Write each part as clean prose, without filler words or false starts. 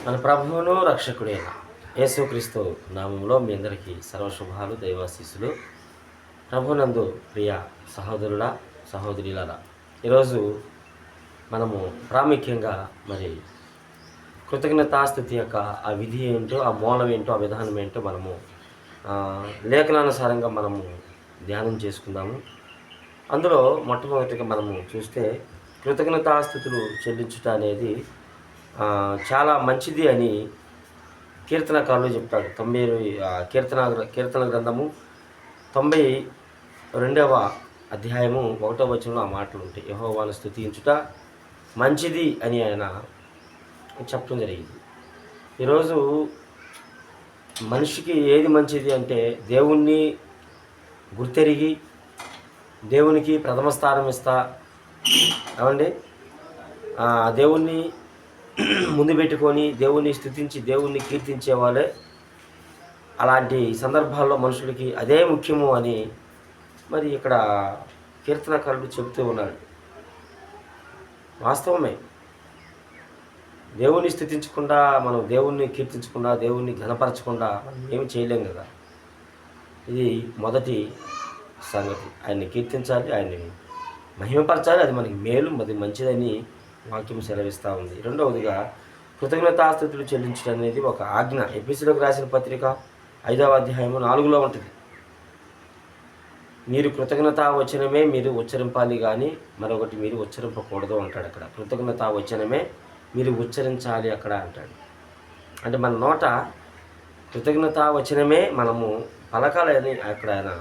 మన ప్రభువును రక్షకుడైన యేసుక్రీస్తు నామంలో మీ అందరికీ సర్వశుభాలు దైవాశీస్సులు. ప్రభునందు ప్రియ సహోదరుల సహోదరులారా, ఈరోజు మనము ప్రాముఖ్యంగా కృతజ్ఞతాస్థుతి యొక్క ఆ విధి ఏంటో, ఆ మూలం ఏంటో, ఆ విధానం ఏంటో మనము లేఖనానుసారంగా మనము ధ్యానం చేసుకుందాము. అందులో మొట్టమొదటిగా మనము చూస్తే కృతజ్ఞతాస్థుతులు చెల్లించుట అనేది చాలా మంచిది అని కీర్తనకారులు చెప్తాడు. కీర్తన గ్రంథము 92వ అధ్యాయము 1వ వచనంలో ఆ మాటలు ఉంటాయి. యెహోవాను స్తుతించుట మంచిది అని ఆయన చెప్పడం జరిగింది. ఈరోజు మనిషికి ఏది మంచిది అంటే దేవుణ్ణి గుర్తెరిగి దేవునికి ప్రథమ స్థానం ఇస్తా ఏమండి, దేవుణ్ణి ముందు పెట్టుకొని దేవుణ్ణి స్తుతించి దేవుణ్ణి కీర్తించే వాళ్ళే. అలాంటి సందర్భాల్లో మనుషులకి అదే ముఖ్యము అని ఇక్కడ కీర్తనకారుడు చెబుతూ ఉన్నాడు. వాస్తవమే, దేవుణ్ణి స్తుతించకుండా, మనం దేవుణ్ణి కీర్తించకుండా, దేవుణ్ణి ఘనపరచకుండా మనం ఏమి చేయలేం కదా. ఇది మొదటి సంగతి. ఆయన్ని కీర్తించాలి, ఆయన్ని మహిమపరచాలి. అది మనకి మేలు, అది మంచిదని వాక్యం సెలవిస్తూ ఉంది. రెండవదిగా కృతజ్ఞతాస్థుతులు చెల్లించడం అనేది ఒక ఆజ్ఞ. ఎఫెసీయులకు రాసిన పత్రిక 5వ అధ్యాయము 4లో ఉంటుంది. మీరు కృతజ్ఞతా వచనమే మీరు ఉచ్చరింపాలి, కానీ మరొకటి మీరు ఉచ్చరింపకూడదు అంటాడు అక్కడ. కృతజ్ఞతా వచనమే మీరు ఉచ్చరించాలి అక్కడ అంటాడు. అంటే మన నోట కృతజ్ఞతా వచనమే మనము పలకాలని అక్కడ ఆయన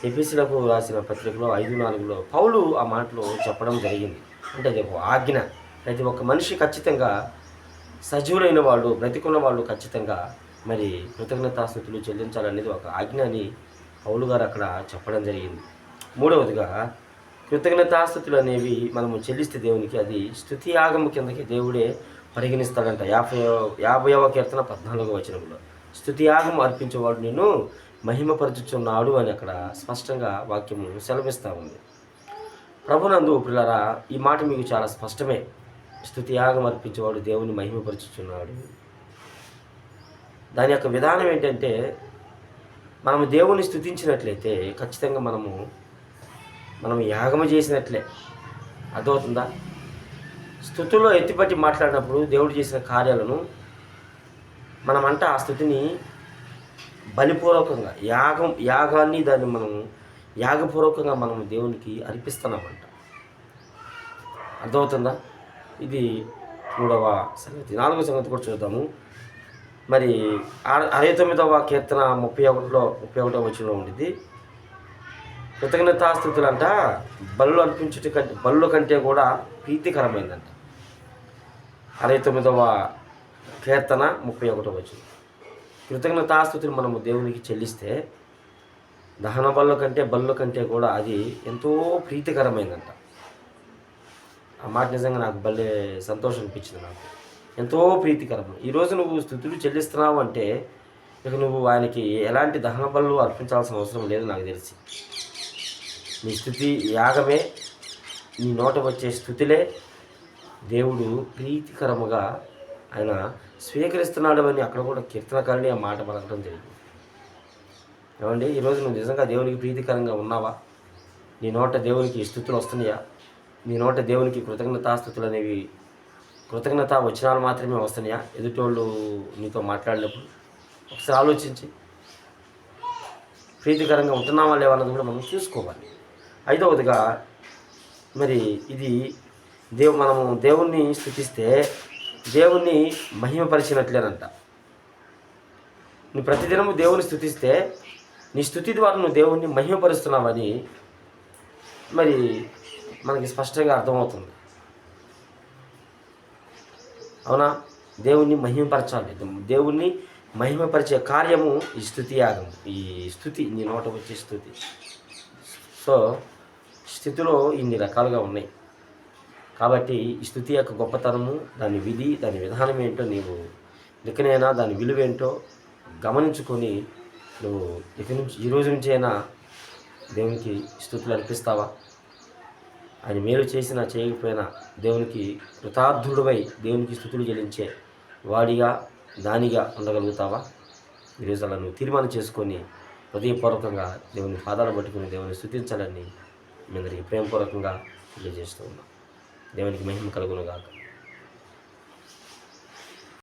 ఎఫెసీయులకు రాసిన పత్రికలో 5:4లో పౌలు ఆ మాటలు చెప్పడం జరిగింది. అంటే అది ఒక ఆజ్ఞ. ప్రతి ఒక్క మనిషి ఖచ్చితంగా, సజీవులైన వాళ్ళు, బ్రతికున్న వాళ్ళు ఖచ్చితంగా కృతజ్ఞతాస్థుతులు చెల్లించాలనేది ఒక ఆజ్ఞ అని పౌలు గారు అక్కడ చెప్పడం జరిగింది. మూడవదిగా కృతజ్ఞతాస్థుతులు అనేవి మనము చెల్లిస్తే దేవునికి అది స్తుతి యాగము కిందకి దేవుడే పరిగణిస్తాడంట. 50వ కీర్తన 14వ వచనంలో స్తుతి యాగం అర్పించేవాడు నిన్ను మహిమపరచుచున్నాడు అని అక్కడ స్పష్టంగా వాక్యము సెలవిస్తూ ఉంది. ప్రభునందు ప్రియులారా, ఈ మాట మీకు చాలా స్పష్టమే. స్తుతి యాగం అర్పించేవాడు దేవుని మహిమపరచుచున్నాడు. దాని యొక్క విధానం ఏంటంటే, మనము దేవుని స్తుతించినట్లయితే ఖచ్చితంగా మనం యాగము చేసినట్లే. అర్థమవుతుందా? స్తుతిలో ఎత్తిపట్టి మాట్లాడినప్పుడు దేవుడు చేసిన కార్యాలను మనమంట ఆ స్తుతిని బలిపూర్వకంగా యాగాన్ని దాన్ని మనము యాగపూర్వకంగా మనం దేవునికి అర్పిస్తున్నామంట. అర్థమవుతుందా? ఇది 3వ సంగతి. 4వ సంగతి కూడా చూద్దాము. 69వ కీర్తన 31వ వచనంలో ఉండిద్ది. కృతజ్ఞతాస్థుతులంట బలుల కంటే కూడా ప్రీతికరమైందంట. 69వ కీర్తన 31వ వచనం. కృతజ్ఞతాస్థుతులు మనము దేవునికి చెల్లిస్తే దహన బలుల కంటే కూడా అది ఎంతో ప్రీతికరమైందంట. ఆ మాట నిజంగా నాకు భలే సంతోషం అనిపించింది. నాకు ఎంతో ప్రీతికరం. ఈరోజు నువ్వు స్తుతులు చెల్లిస్తున్నావు అంటే ఇక నువ్వు ఆయనకి ఎలాంటి దహన బలులు అర్పించాల్సిన అవసరం లేదు. నాకు తెలిసి నీ స్తుతి యాగమే, నీ నోట వచ్చే స్తుతిలే దేవుడు ప్రీతికరముగా ఆయన స్వీకరిస్తున్నాడు అని అక్కడ కూడా కీర్తనకారుని ఆ మాట పలకడం జరిగింది. ఏమండి, ఈరోజు నువ్వు నిజంగా దేవునికి ప్రీతికరంగా ఉన్నావా? నీ నోట దేవునికి స్తుతులు వస్తున్నాయా? నీ నోట దేవునికి కృతజ్ఞతాస్థుతులు అనేవి, కృతజ్ఞతా వచనాలు మాత్రమే వస్తున్నాయా ఎదుటోళ్ళు నీతో మాట్లాడినప్పుడు? ఒకసారి ఆలోచించి ప్రీతికరంగా ఉంటున్నావా లేవన్నది కూడా మనం చూసుకోవాలి. 5వదిగా ఇది మనము దేవుణ్ణి స్తుతిస్తే దేవుణ్ణి మహిమపరిచినట్లేనంట. నువ్వు ప్రతిదినము దేవుని స్తుతిస్తే నీ స్తుతి ద్వారా నువ్వు దేవుణ్ణి మహిమపరుస్తున్నావని మనకి స్పష్టంగా అర్థమవుతుంది. అవునా? దేవుణ్ణి మహిమపరచాలి. దేవుణ్ణి మహిమపరిచే కార్యము ఈ స్తుతి యాగం. ఈ స్తుతి, నీ నోట వచ్చే స్తుతి. సో స్థితిలో ఇన్ని రకాలుగా ఉన్నాయి. కాబట్టి ఈ స్తుతి యొక్క గొప్పతనము, దాని విధి, దాని విధానం ఏంటో నీవు ఇకనైనా దాని విలువేంటో గమనించుకొని నువ్వు ఈ రోజు నుంచి అయినా దేవునికి స్తుతులు అర్పిస్తావా? ఆయన మేలు చేసినా చేయకపోయినా దేవునికి కృతార్థుడివై దేవునికి స్తుతులు చెల్లించే వాడిగా దానిగా ఉండగలుగుతావా? ఈరోజు అలా నువ్వు తీర్మానం చేసుకొని హృదయపూర్వకంగా దేవుని పాదాలు పట్టుకుని దేవుని స్తుతించాలని మీ అందరికీ ప్రేమపూర్వకంగా తెలియజేస్తూ ఉన్నాం. దేవునికి మహిమ కలుగును గాక.